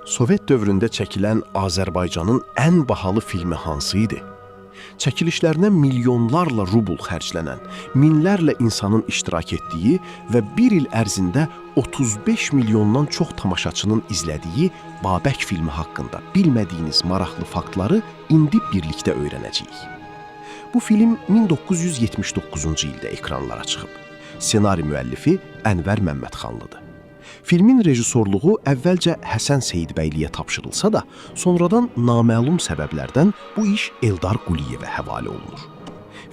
Sovet dövründə çəkilən Azərbaycanın ən bahalı filmi hansı idi? Çəkilişlərinə milyonlarla rubl xərclənən, minlərlə insanın iştirak etdiyi və bir il ərzində 35 milyondan çox tamaşaçının izlədiyi Babək filmi haqqında bilmədiyiniz maraqlı faktları indi birlikdə öyrənəcəyik. Bu film 1979-cu ildə ekranlara çıxıb. Ssenari müəllifi Ənvər Məmmədxanlıdır. Filmin rejissorluğu əvvəlcə Həsən Seyidbəyliyə tapşırılsa da, sonradan naməlum səbəblərdən bu iş Eldar Quliyevə həvalə olunur.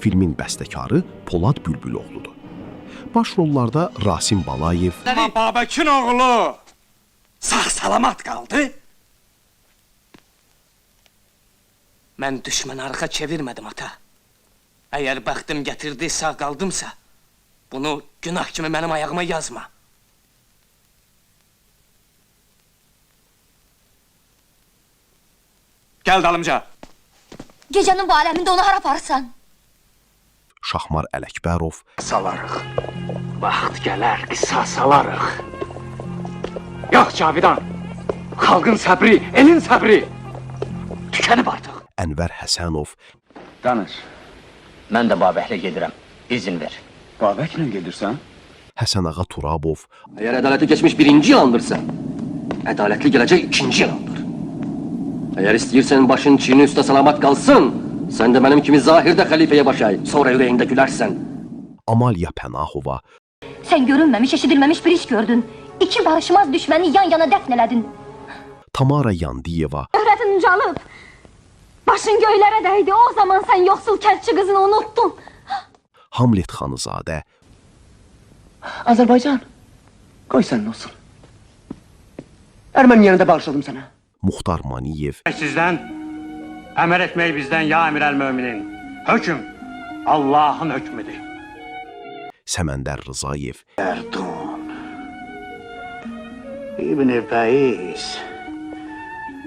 Filmin bəstəkarı Polad Bülbüloğludur. Baş rollarda Rasim Balayev, Babəkin oğlu sağ-salamat qaldı. Mən düşmən arxa çevirmədim ata. Əgər bəxtim gətirdi sağ qaldımsa, bunu günah kimi mənim ayağıma yazma. Gəl dalımca. Gecənin bu aləmində onu hara aparırsan? Şahmar Ələkbərov, Salarıq. Vaxt gələr, qisas alarıq. Yox Cavidan. Xalqın səbri, elin səbri. Tükənib artıq. Ənvər Həsənov, Danış. Mən də Babəklə gedirəm. İzin ver. Babəklə gedirsən? Həsənağa Turabov, Eğer adaleti geçmiş birinci yılandırsa, adaletli gelecek ikinci yılandır. Eğer istiyorsan başın çiğni üstte salamat kalsın, sen de benim kimi zahirde halifeye başay, sonra yüreğinde gülersen. Amalya Pənahova, Sən görünməmiş, eşidilməmiş bir iş gördün. İki barışmaz düşməni yan yana dəfn elədin. Tamara Yandiyeva, Öhrətin ucalıb. Başın göylərə dəydi, o zaman sən yoxsul kəndçi qızını unuttun. Hamlet Xanızadə, Azərbaycan. Qoy sənin olsun. Erməni yerində bağışladım sənə. Muxtar Maniyev, Sizdən, əmr etmək bizdən ya əmirəl-möminin. Hökm, Allahın hökmüdür. Səməndər Rızayev, Erdun İbn-i Bəyiz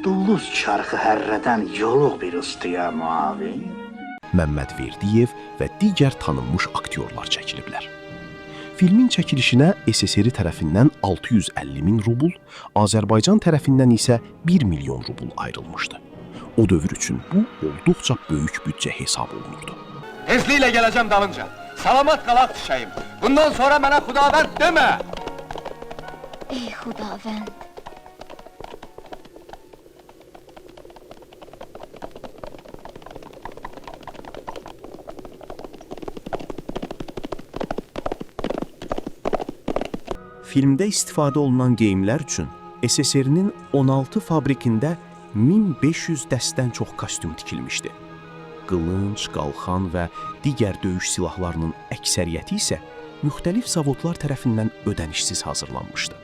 Duluz çarxı hərrədən yoluq bir ustıya muavin. Məmməd Verdiyev və digər tanınmış aktyorlar çəkiliblər. Filmin çəkilişinə SSR tərəfindən 650 min rubl, Azərbaycan tərəfindən isə 1 milyon rubl ayrılmışdı. O dövr üçün bu olduqca böyük büdcə hesab olunurdu. Tezliklə gələcəm dalınca. Salamat qalaq düşəyim. Bundan sonra mənə xudavənd demə. Ey xudavənd. Filmdə istifadə olunan geyimlər üçün SSR-nin 16 fabrikində 1500 dəstdən çox kostyum tikilmişdi. Qılınc, qalxan və digər döyüş silahlarının əksəriyyəti isə müxtəlif zavodlar tərəfindən ödənişsiz hazırlanmışdı.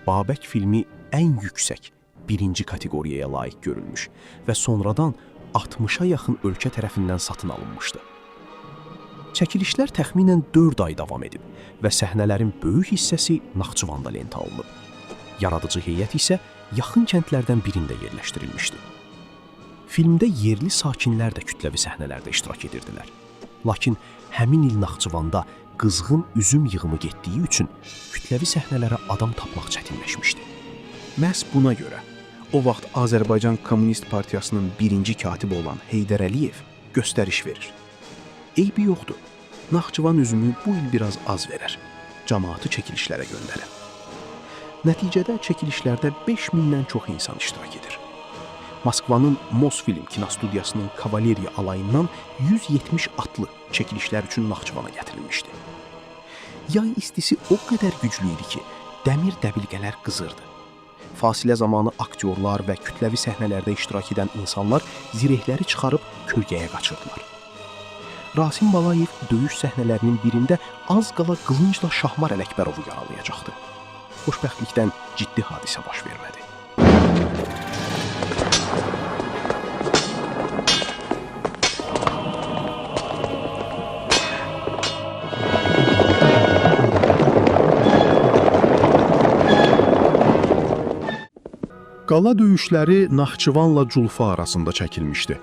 Babək filmi ən yüksək, birinci kateqoriyaya layiq görülmüş və sonradan 60-a yaxın ölkə tərəfindən satın alınmışdı. Çəkilişlər təxminən 4 ay davam edib və səhnələrin böyük hissəsi Naxçıvanda lentə alınıb. Yaradıcı heyət isə yaxın kəndlərdən birində yerləşdirilmişdi. Filmdə yerli sakinlər də kütləvi səhnələrdə iştirak edirdilər. Lakin həmin il Naxçıvanda qızğın üzüm yığımı getdiyi üçün kütləvi səhnələrə adam tapmaq çətinləşmişdi. Məhz buna görə o vaxt Azərbaycan Kommunist Partiyasının birinci katibi olan Heydər Əliyev göstəriş verir. Eybi yoxdur, Naxçıvan üzümü bu il biraz az verər, cəmaatı çəkilişlərə göndərər. Nəticədə çəkilişlərdə 5000-dən çox insan iştirak edir. Moskvanın Mosfilm kinostudiyasının kavaleriya alayından 170 atlı çəkilişlər üçün Naxçıvana gətirilmişdi. Yay istisi o qədər güclü idi ki, dəmir dəbilqələr qızırdı. Fasilə zamanı aktyorlar və kütləvi səhnələrdə iştirak edən insanlar zirehləri çıxarıb kölgəyə qaçırdılar. Rasim Balayev döyüş səhnələrinin birində az qala qılıncla Şahmar Ələkbərovu yaralayacaqdı. Xoşbəxtlikdən ciddi hadisə baş vermədi. Qala döyüşləri Naxçıvanla Culfa arasında çəkilmişdi.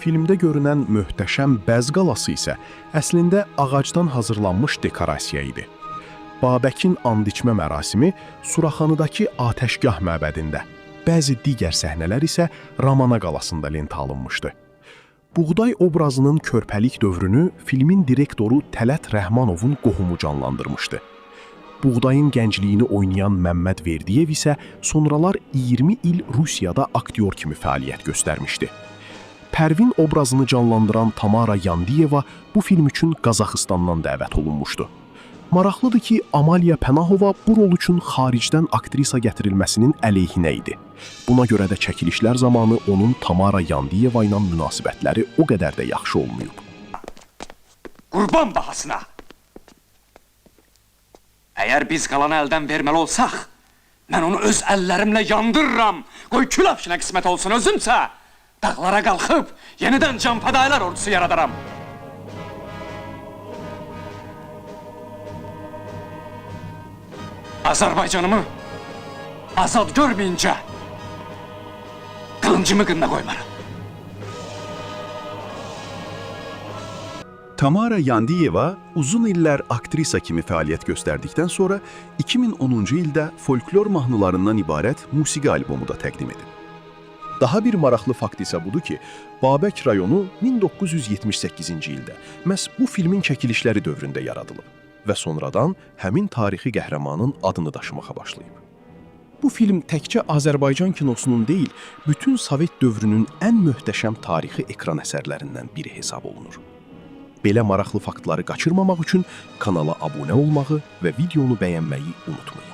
Filmdə görünən möhtəşəm Bəz qalası isə əslində ağacdan hazırlanmış dekorasiya idi. Babəkin and içmə mərasimi Suraxanıdakı Atəşgah məbədində, bəzi digər səhnələr isə Ramana qalasında lentə alınmışdı. Buğday obrazının körpəlik dövrünü filmin direktoru Tələt Rəhmanovun qohumu canlandırmışdı. Buğdayın gəncliyini oynayan Məmməd Verdiyev isə sonralar 20 il Rusiyada aktyor kimi fəaliyyət göstərmişdi. Pərvin obrazını canlandıran Tamara Yandiyeva bu film üçün Qazaxıstandan dəvət olunmuşdu. Maraqlıdır ki, Amaliya Pənahova bu rol üçün xaricdən aktrisa gətirilməsinin əleyhinə idi. Buna görə də çəkilişlər zamanı onun Tamara Yandiyeva ilə münasibətləri o qədər də yaxşı olmayıb. Qurban bahasına! Əgər biz qalanı əldən verməli olsaq, mən onu öz əllərimlə yandırıram. Qoy kül afşinə qismət olsun özümsə, dağlara qalxıb yenidən canfədailər ordusu yaradaram. Azərbaycanımı azad görməyincə qılıncımı qınına qoymaram. Tamara Yandiyeva uzun illər aktrisa kimi fəaliyyət göstərdikdən sonra 2010-cu ildə folklor mahnılarından ibarət musiqi albomu da təqdim edib. Daha bir maraqlı fakt isə budur ki, Babək rayonu 1978-ci ildə məhz bu filmin çəkilişləri dövründə yaradılıb və sonradan həmin tarixi qəhrəmanın adını daşımağa başlayıb. Bu film təkcə Azərbaycan kinosunun deyil, bütün Sovet dövrünün ən möhtəşəm tarixi ekran əsərlərindən biri hesab olunur. Belə maraqlı faktları qaçırmamaq üçün kanala abunə olmağı və videonu bəyənməyi unutmayın.